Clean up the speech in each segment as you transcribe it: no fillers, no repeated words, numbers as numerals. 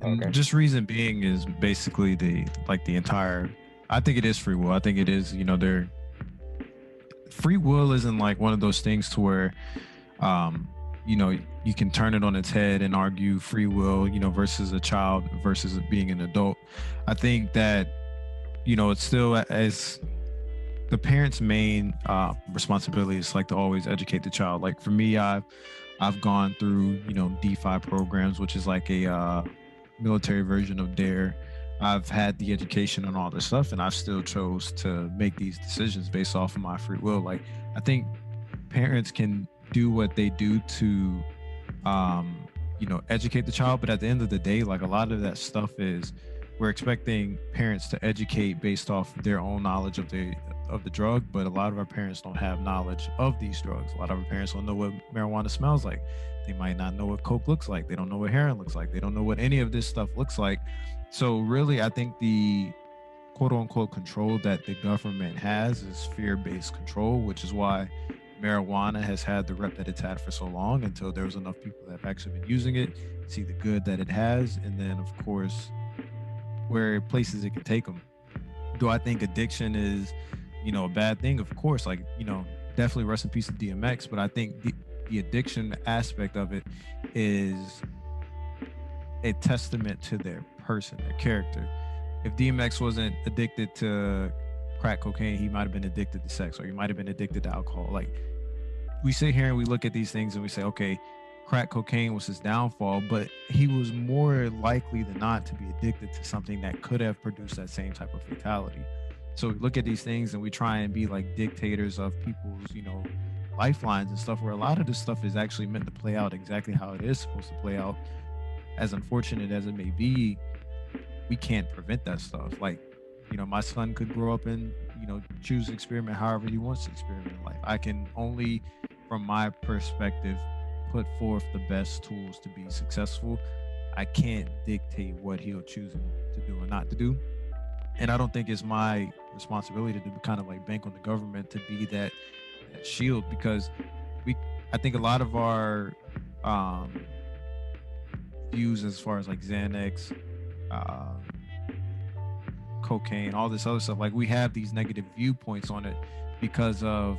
And just reason being is basically the entire. I think it is free will. I think it is. Their free will isn't like one of those things to where, um, you can turn it on its head and argue free will, versus a child versus it being an adult. I think that it's still as the parent's main responsibility is like to always educate the child. Like for me, I've gone through DeFi programs, which is like a military version of Dare. I've had the education and all this stuff, and I've still chose to make these decisions based off of my free will. Like I think parents can do what they do to educate the child, but at the end of the day, like a lot of that stuff is we're expecting parents to educate based off their own knowledge of the drug, but a lot of our parents don't have knowledge of these drugs. A lot of our parents don't know what marijuana smells like. They might not know what coke looks like. They don't know what heroin looks like. They don't know what any of this stuff looks like. So really, I think the quote unquote control that the government has is fear-based control, which is why marijuana has had the rep that it's had for so long, until there was enough people that have actually been using it, see the good that it has, and then of course where places it can take them. Do I think addiction is a bad thing? Of course, like definitely rest in peace to DMX, but I think the addiction aspect of it is a testament to their person, their character. If DMX wasn't addicted to crack cocaine, he might have been addicted to sex, or he might have been addicted to alcohol. Like we sit here and we look at these things and we say, okay, crack cocaine was his downfall, but he was more likely than not to be addicted to something that could have produced that same type of fatality. So we look at these things and we try and be like dictators of people's, lifelines and stuff, where a lot of this stuff is actually meant to play out exactly how it is supposed to play out. As unfortunate as it may be, we can't prevent that stuff. Like, my son could grow up and, choose to experiment however he wants to experiment in life. I can only, from my perspective, put forth the best tools to be successful. I can't dictate what he'll choose to do or not to do. And I don't think it's my responsibility to kind of like bank on the government to be that shield, because I think a lot of our views as far as like Xanax, cocaine, all this other stuff, like we have these negative viewpoints on it because of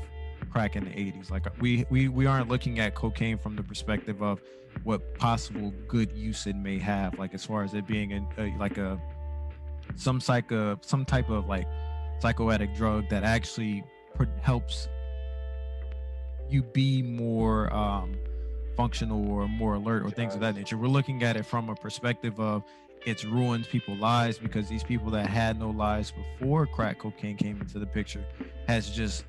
crack in the 80s. Like we aren't looking at cocaine from the perspective of what possible good use it may have, like as far as it being some type of like psychoactive drug that actually helps you be more functional or more alert or things of that nature. We're looking at it from a perspective of it's ruined people's lives, because these people that had no lives before crack cocaine came into the picture has just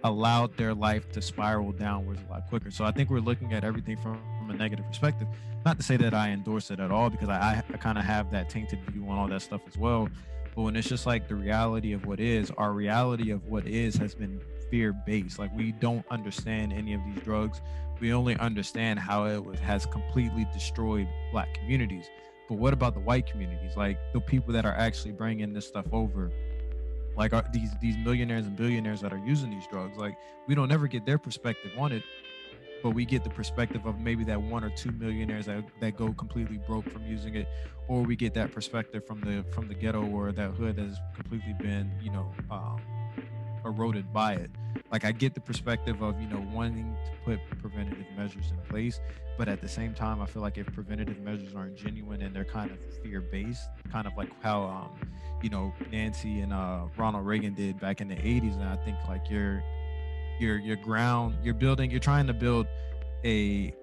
allowed their life to spiral downwards a lot quicker. So I think we're looking at everything from a negative perspective. Not to say that I endorse it at all, because I kind of have that tainted view on all that stuff as well. But when it's just like the reality of what is, our reality of what is has been fear-based. Like we don't understand any of these drugs. We only understand how it has completely destroyed Black communities. But what about the white communities? Like the people that are actually bringing this stuff over, like these millionaires and billionaires that are using these drugs. Like we don't ever get their perspective on it, but we get the perspective of maybe that 1 or 2 millionaires that go completely broke from using it, or we get that perspective from the ghetto or that hood that has completely been eroded by it. Like I get the perspective of wanting to put preventative measures in place, but at the same time I feel like if preventative measures aren't genuine and they're kind of fear-based, kind of like how Nancy and Ronald Reagan did back in the 80s, and I think like you're trying to build a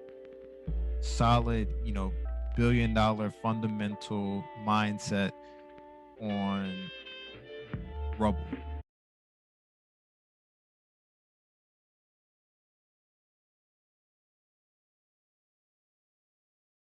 solid billion-dollar fundamental mindset on rubble.